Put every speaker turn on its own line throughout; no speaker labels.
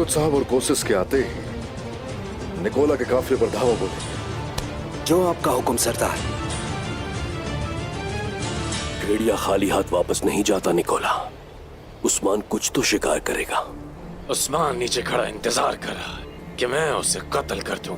भैरत साहब और कोशिश के आते ही निकोला के काफिले पर धावा बोले।
जो आपका हुक्म सरदार।
भेड़िया खाली हाथ वापस नहीं जाता निकोला। उस्मान कुछ तो शिकार करेगा।
उस्मान नीचे खड़ा इंतजार कर रहा है कि मैं उसे कत्ल कर दूं।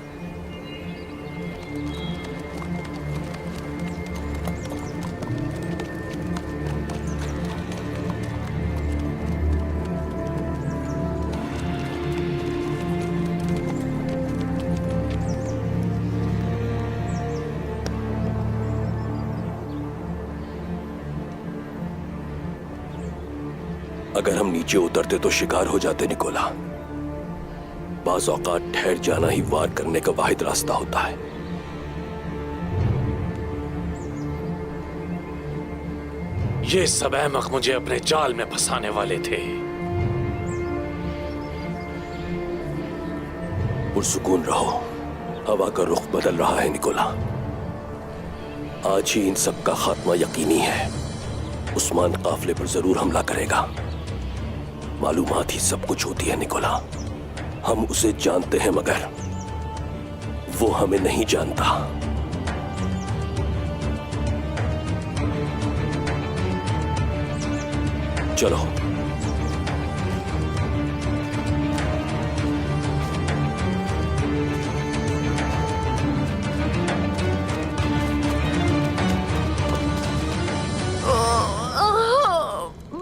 अगर हम नीचे उतरते तो शिकार हो जाते निकोला। बाज़ औक़ात ठहर जाना ही वार करने का वाहिद रास्ता होता है।
ये सब अहमक मुझे अपने जाल में फंसाने वाले थे।
पुरसुकून रहो, हवा का रुख बदल रहा है निकोला। आज ही इन सब का खात्मा यकीनी है। उस्मान काफिले पर जरूर हमला करेगा। मालूमात ही सब कुछ होती है निकोला। हम उसे जानते हैं मगर वो हमें नहीं जानता। चलो।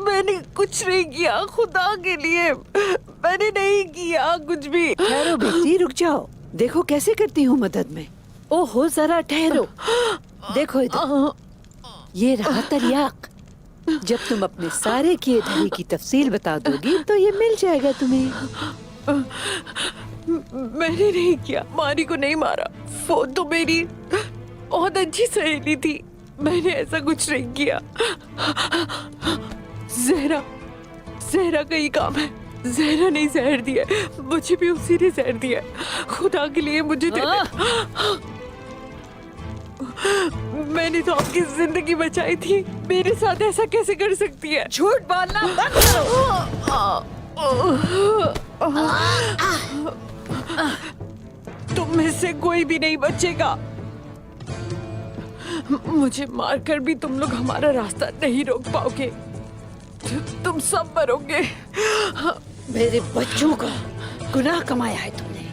मैंने कुछ नहीं किया, खुदा के लिए मैंने नहीं किया कुछ भी।
ठहरो बेटी, रुक जाओ। देखो कैसे करती हूँ मदद में। ओहो जरा ठहरो। देखो इधर, ये रहा तरियाक। जब तुम अपने सारे किए धरे की तफसील बता दोगी तो ये मिल जाएगा तुम्हें।
मैंने नहीं किया, मारी को नहीं मारा। वो तो मेरी बहुत अच्छी सहेली थी। मैंने ऐसा कुछ नहीं किया। जहरा जहरा का ही काम है। जहरा ने जहर दिया, मुझे भी उसी ने जहर दिया। खुदा के लिए मुझे दे दे। मैंने तो आपकी जिंदगी बचाई थी, मेरे साथ ऐसा कैसे कर सकती है?
झूठ बोलना बंद करो।
तुम में से कोई भी नहीं बचेगा। मुझे मारकर भी तुम लोग हमारा रास्ता नहीं रोक पाओगे। तुम सब मरोगे।
मेरे बच्चों का गुनाह कमाया है तुमने।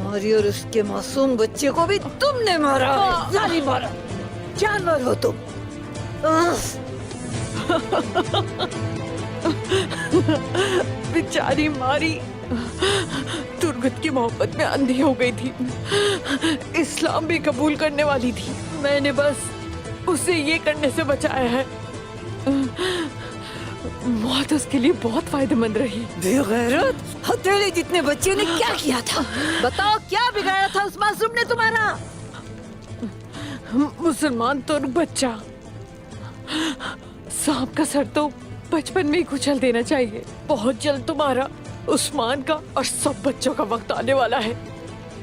और उसके मासूम बच्चे को भी तुमने मारा है। जालिम मारा, जानवर हो तुम।
बेचारी मारी तुर्गत की मोहब्बत में अंधी हो गई थी। इस्लाम भी कबूल करने वाली थी। मैंने बस उसे ये करने से बचाया है। मौत उसके लिए बहुत फायदेमंद रही।
बेगैरत, हथेली जितने बच्चे ने क्या किया था? बताओ क्या बिगाड़ा था उस मासूम ने तुम्हारा?
मुसलमान तुर्क बच्चा। सांप का सर तो बचपन में ही कुचल देना चाहिए। बहुत जल्द तुम्हारा, उस्मान का और सब बच्चों का वक्त आने वाला है।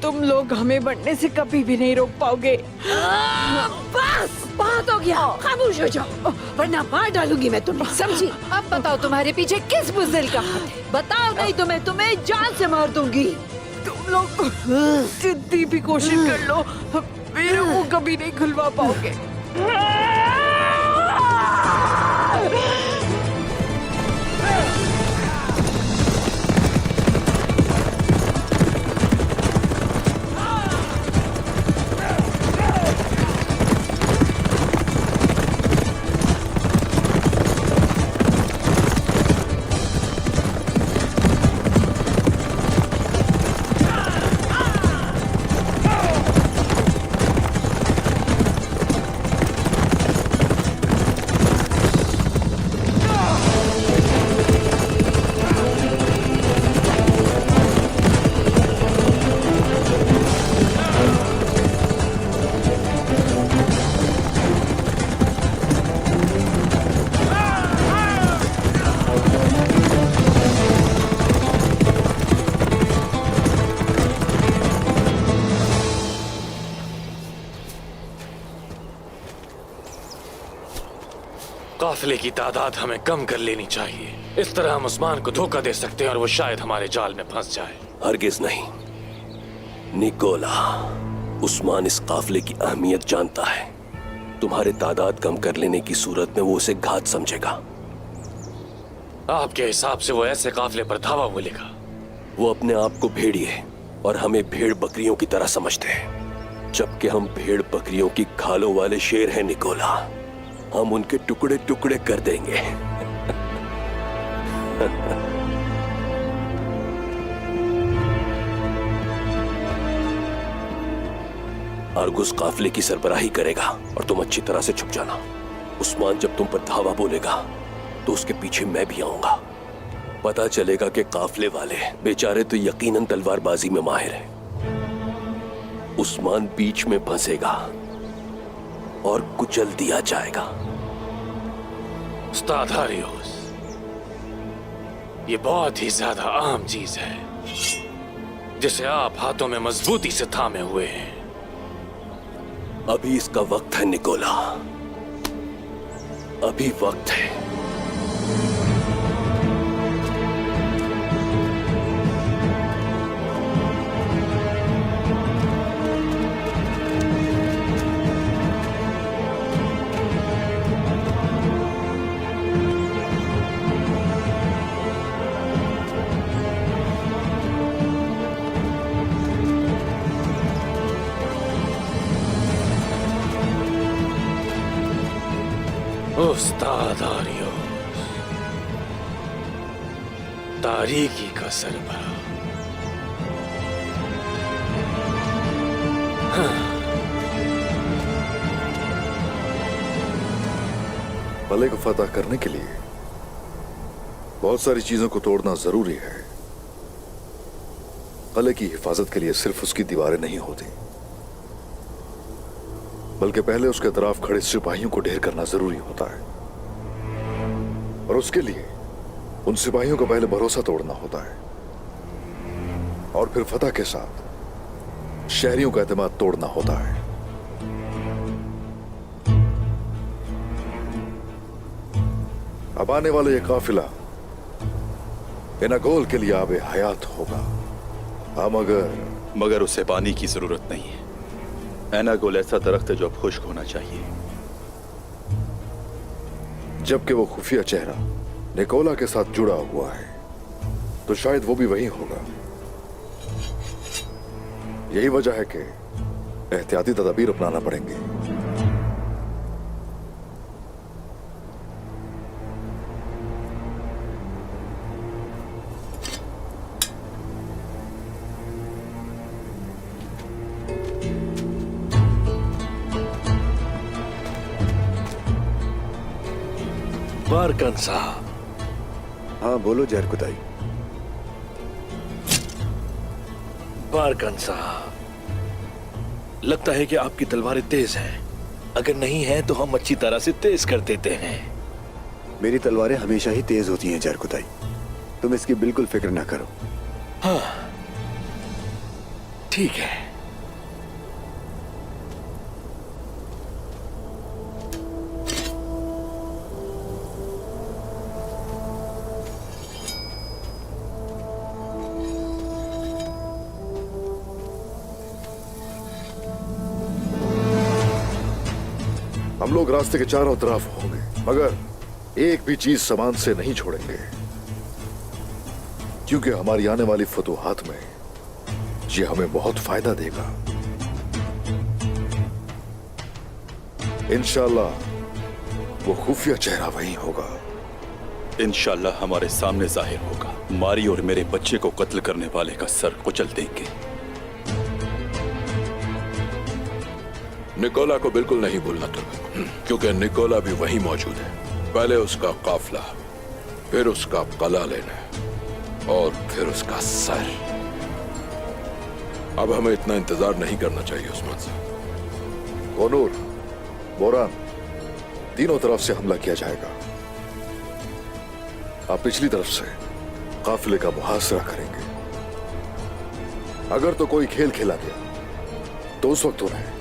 तुम लोग हमें बढ़ने से कभी भी नहीं रोक पाओगे।
बस बहुत हो गया, खामोश हो जाओ वरना मार डालूंगी मैं तुम्हें, समझी? अब बताओ तुम्हारे पीछे किस बुज़दिल का हाथ है? बताओ, नहीं तो मैं तुम्हें जान से मार दूंगी।
तुम लोग जितनी भी कोशिश कर लो, मेरे मुंह कभी नहीं खुलवा पाओगे। काफिले की तादाद हमें कम कर लेनी चाहिए।
इस तरह हम उस्मान को धोखा दे सकते हैं और वो शायद हमारे जाल में फंस जाए।
हरगिज नहीं निकोला, उस्मान इस काफिले की अहमियत जानता है। तुम्हारे तादाद कम कर लेने की सूरत में वो उसे घात समझेगा।
आपके हिसाब से वो ऐसे काफिले पर धावा बोलेगा?
वो अपने आप को भेड़िए और हमें भेड़ बकरियों की तरह समझते हैं, जबकि हम भेड़ बकरियों की खालों वाले शेर हैं निकोला। हम उनके टुकड़े टुकड़े कर देंगे। अर्गुस काफिले की सरबराही करेगा और तुम अच्छी तरह से छुप जाना। उस्मान जब तुम पर धावा बोलेगा तो उसके पीछे मैं भी आऊंगा। पता चलेगा कि काफिले वाले बेचारे तो यकीनन तलवारबाजी में माहिर हैं। उस्मान बीच में फंसेगा और कुचल दिया जाएगा।
उस्ताद हारियोस, ये बहुत ही ज्यादा आम चीज है जिसे आप हाथों में मजबूती से थामे हुए हैं।
अभी इसका वक्त है निकोला, अभी वक्त है।
उस्ताद हारियोस, तारीकी का सरबराह।
भले को फतह करने के लिए बहुत सारी चीजों को तोड़ना जरूरी है। कले की हिफाजत के लिए सिर्फ उसकी दीवारें नहीं होती, बल्कि पहले उसके तरफ खड़े सिपाहियों को ढेर करना जरूरी होता है। और उसके लिए उन सिपाहियों का पहले भरोसा तोड़ना होता है और फिर फतह के साथ शहरियों का एतमाद तोड़ना होता है। अब आने वाला यह काफिला इनागोल के लिए आबे हयात होगा। हम
मगर उसे पानी की जरूरत नहीं है। एनागोल ऐसा दरख्त है जो अब खुश्क होना चाहिए।
जबकि वो खुफिया चेहरा निकोला के साथ जुड़ा हुआ है, तो शायद वो भी वही होगा। यही वजह है कि एहतियाती तदबीर अपनाना पड़ेंगे।
बारकन साहब।
हाँ बोलो जहरकुदाई।
बारकन साहब, लगता है कि आपकी तलवारें तेज हैं। अगर नहीं है तो हम अच्छी तरह से तेज कर देते हैं।
मेरी तलवारें हमेशा ही तेज होती हैं जहरकुदाई, तुम इसकी बिल्कुल फिक्र ना करो।
हाँ ठीक है।
हम लोग रास्ते के चारों तरफ होंगे, मगर एक भी चीज सामान से नहीं छोड़ेंगे, क्योंकि हमारी आने वाली फतूहात में ये हमें बहुत फायदा देगा। इंशाल्लाह वो खुफिया चेहरा वही होगा।
इंशाल्लाह हमारे सामने जाहिर होगा। मारी और मेरे बच्चे को कत्ल करने वाले का सर कुचल देंगे।
निकोला को बिल्कुल नहीं भूलना तुम, क्योंकि निकोला भी वहीं मौजूद है। पहले उसका काफिला, फिर उसका कला लेना और फिर उसका सर। अब हमें इतना इंतजार नहीं करना चाहिए उस्मान साहब।
कोनूर, बोरान, तीनों तरफ से हमला किया जाएगा। आप पिछली तरफ से काफिले का मुहासरा करेंगे। अगर तो कोई खेल खेला गया तो उस वक्त उन्हें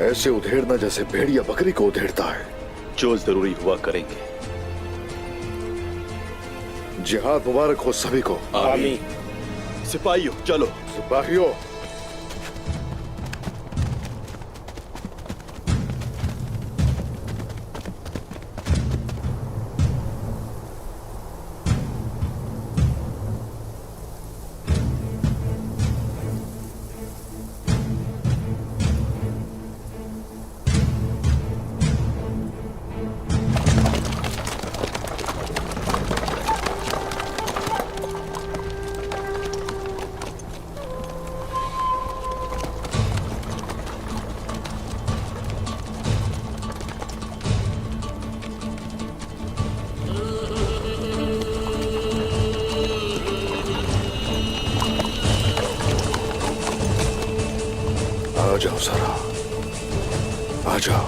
ऐसे उधेड़ना जैसे भेड़िया बकरी को उधेड़ता है।
जो जरूरी हुआ करेंगे।
जिहाद मुबारक हो सभी को।
आमीन। सिपाहियों चलो।
सिपाहियों, आ जाओ सारा, आ जाओ।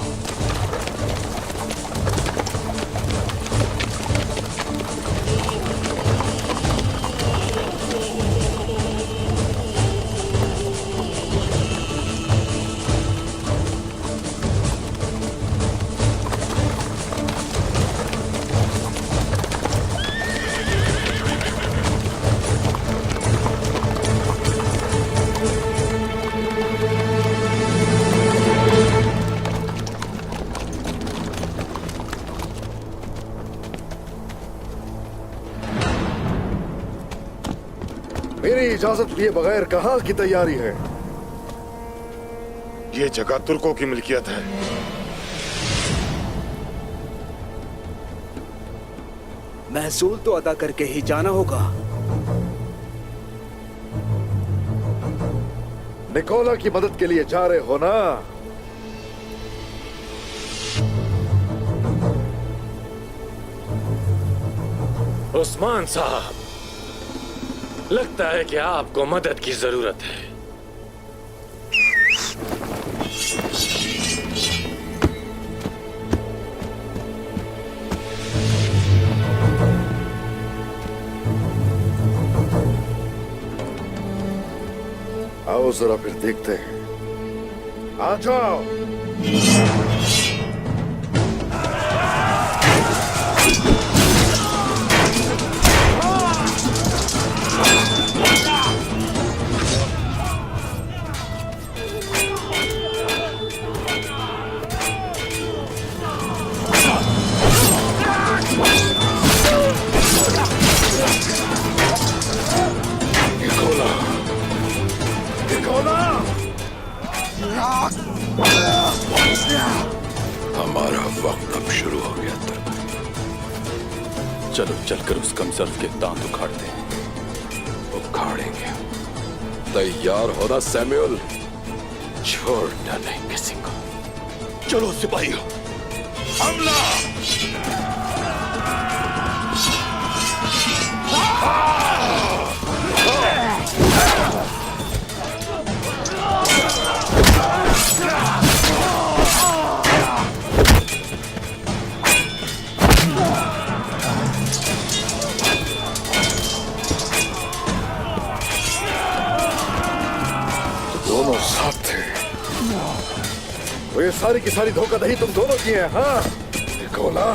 मेरी इजाजत लिए बगैर कहाँ की तैयारी है?
ये जगह तुर्कों की मिल्कियत है।
महसूल तो अदा करके ही जाना होगा।
निकोला की मदद के लिए जा रहे हो ना?
उस्मान साहब, लगता है कि आपको मदद की जरूरत है।
आओ जरा फिर देखते हैं। आ जाओ।
हमारा वक्त अब शुरू हो गया तुर्क।
चलो चलकर उस कमजर्फ के दांत उखाड़ते हैं।
उखाड़ेंगे। तैयार हो ना सैमुअल?
छोड़ डाले किसी को। चलो सिपाहियों, हमला!
दोनों साथ थे तो ये सारी की सारी धोखाधड़ी तुम दोनों की है। हाँ निकोला,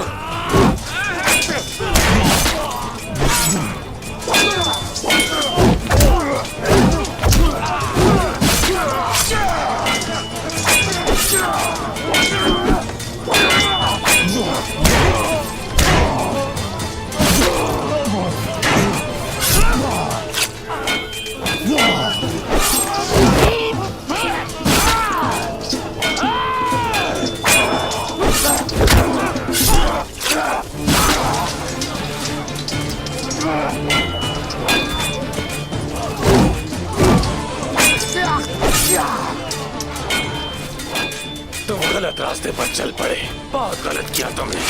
तुम गलत रास्ते पर चल पड़े। बहुत गलत किया तुमने।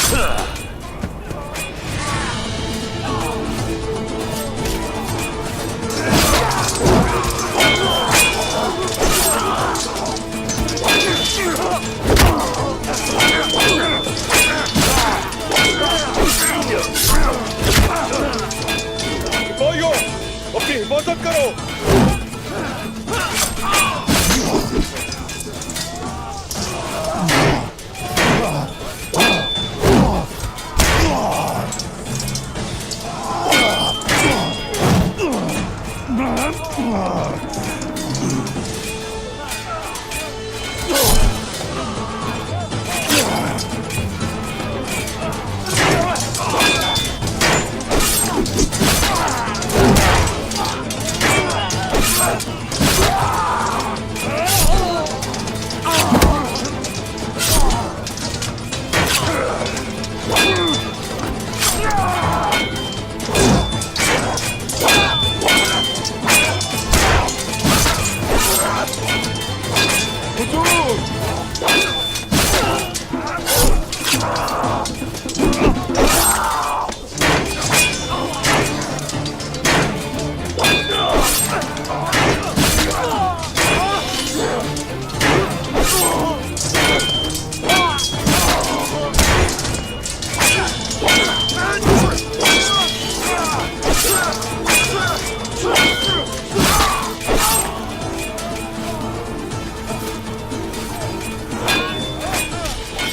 अपनी हिफाजत करो।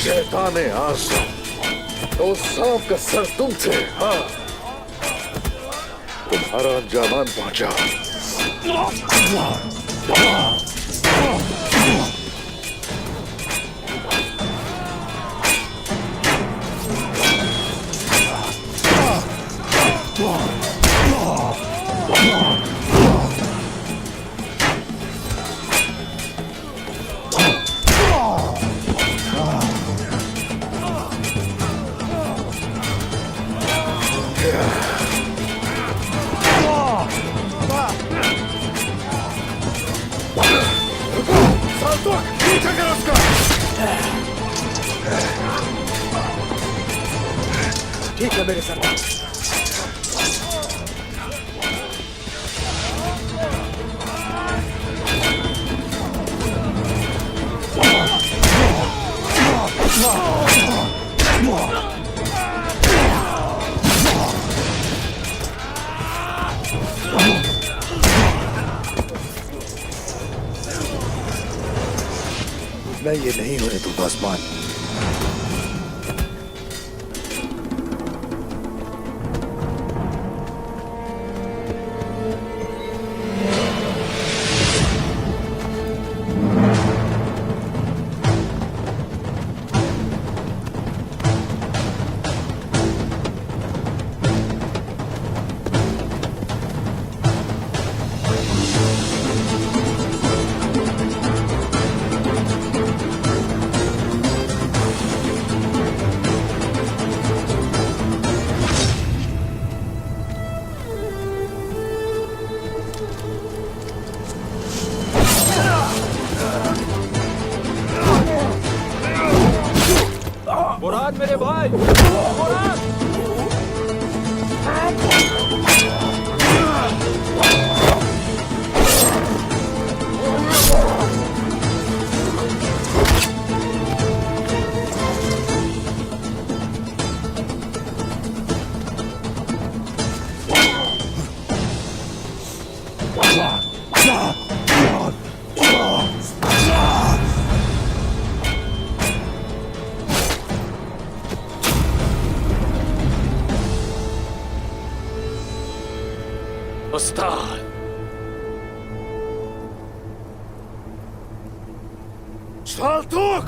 शैताने आज़म, तो सांप का सर तुम थे, हाँ? तुम्हारा अंजामान पहुंचा।
ठीक है मेरे सरदार।
मैं ये नहीं होने दूंगा उस्मान।
मुराद मेरे भाई, मुराद!
उस्ताद,
साल्तुक!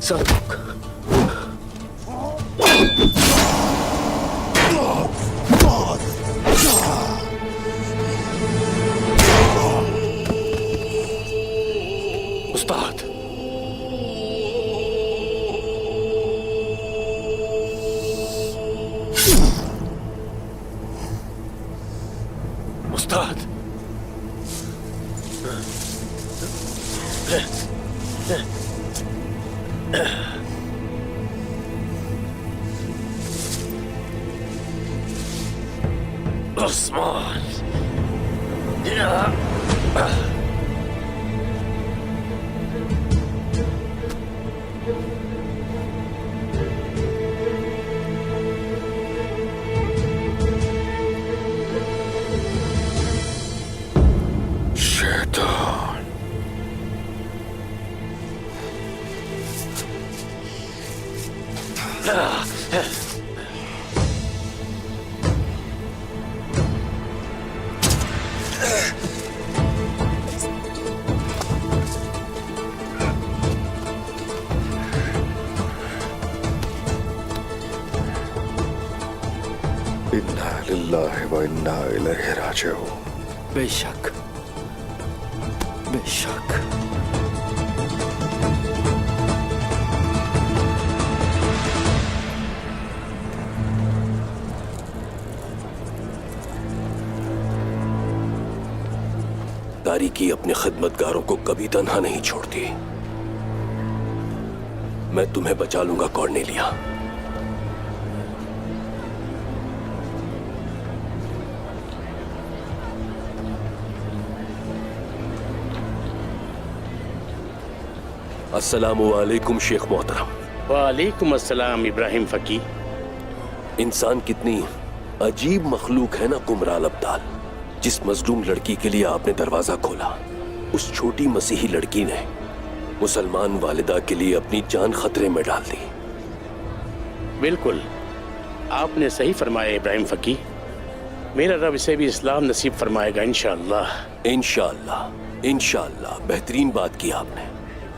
सरदुख।
उस्ताद, उस्ताद, उस्मान,
शैतान! इन्ना लिल्लाहि व इन्ना इलैहि राजिऊन।
बेशक, बेशक। तारीकी अपने खिदमतगारों को कभी तन्हा नहीं छोड़ती। मैं तुम्हें बचा लूंगा कॉर्नेलिया। अस्सलामु अलैकुम शेख मोहतरम।
वालेकुम अस्सलाम इब्राहिम फकी।
इंसान कितनी अजीब मखलूक है ना कुमराल अब्दाल। जिस मजलूम लड़की के लिए आपने दरवाजा खोला, उस छोटी मसीही लड़की ने मुसलमान वालिदा के लिए अपनी जान खतरे में डाल दी।
बिल्कुल, आपने सही फरमाया इब्राहिम फकी। मेरा रब इसे भी इस्लाम नसीब फरमाएगा इंशाअल्लाह।
इंशाअल्लाह, इंशाअल्लाह। बेहतरीन बात की आपने।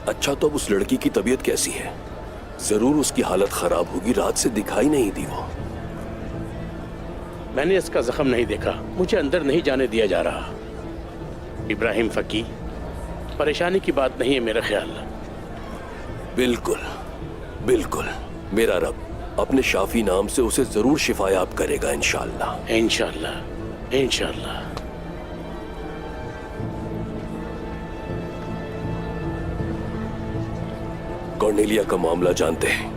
अच्छा, तो अब उस लड़की की तबीयत कैसी है? जरूर उसकी हालत खराब होगी, रात से दिखाई नहीं दी वो।
मैंने इसका जख्म नहीं देखा, मुझे अंदर नहीं जाने दिया जा रहा। इब्राहिम फकी, परेशानी की बात नहीं है मेरा ख्याल।
बिल्कुल बिल्कुल। मेरा रब अपने शाफी नाम से उसे जरूर शिफायाब करेगा इंशाअल्लाह।
इंशाअल्लाह, इंशाअल्लाह।
कॉर्नेलिया का मामला जानते हैं,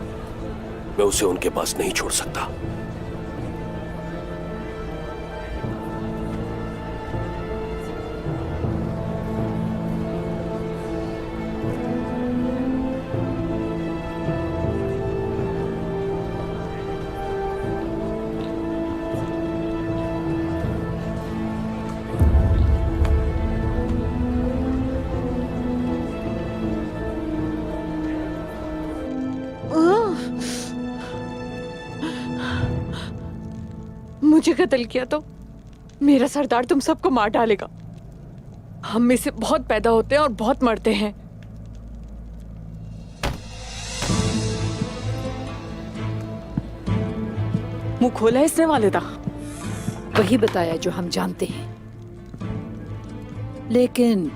मैं उसे उनके पास नहीं छोड़ सकता।
मुझे कत्ल किया तो मेरा सरदार तुम सबको मार डालेगा। हम में से बहुत पैदा होते हैं और बहुत मरते हैं।
मुंह खोला इसने वालिदा। वही बताया जो हम जानते हैं, लेकिन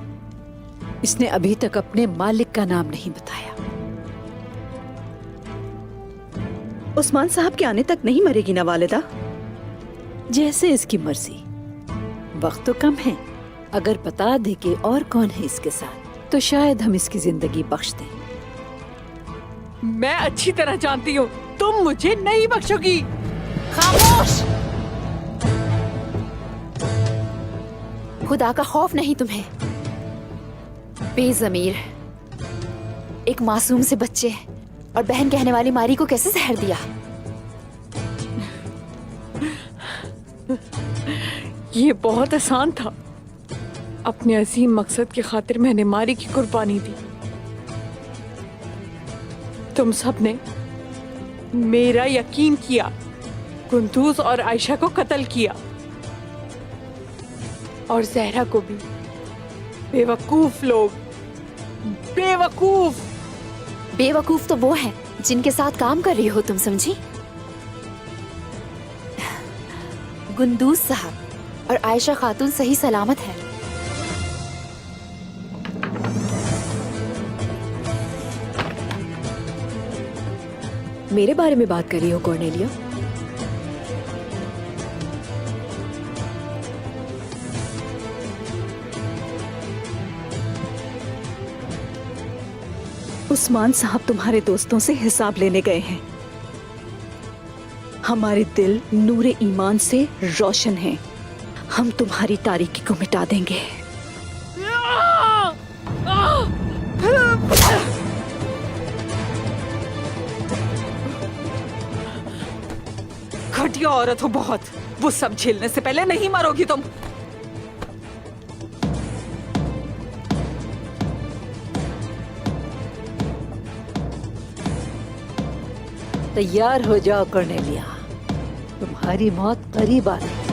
इसने अभी तक अपने मालिक का नाम नहीं बताया।
उस्मान साहब के आने तक नहीं मरेगी ना वालिदा?
जैसे इसकी मर्जी। वक्त तो कम है। अगर बता दे कि और कौन है इसके साथ, तो शायद हम इसकी जिंदगी बख्श दें।
मैं अच्छी तरह जानती हूँ तुम मुझे नहीं बख्शोगी।
खामोश! खुदा का खौफ नहीं तुम्हें? बेज़मीर, एक मासूम से बच्चे और बहन कहने वाली मारी को कैसे जहर दिया?
ये बहुत आसान था। अपने अजीम मकसद की खातिर मैंने मारी की कुर्बानी दी। तुम सब ने मेरा यकीन किया, कुंदूज और आयशा को कत्ल किया और जहरा को भी। बेवकूफ लोग, बेवकूफ।
बेवकूफ तो वो है जिनके साथ काम कर रही हो तुम, समझी? गुंदूज साहब और आयशा खातून सही सलामत है।
मेरे बारे में बात कर रही हो कॉर्नेलिया? उस्मान साहब तुम्हारे दोस्तों से हिसाब लेने गए हैं। हमारे दिल नूरे ईमान से रोशन हैं। हम तुम्हारी तारीकी को मिटा देंगे।
घटिया औरत हो बहुत। वो सब झेलने से पहले नहीं मरोगी तुम।
तैयार हो जाओ कॉर्नेलिया, तुम्हारी मौत करीब आ रही है।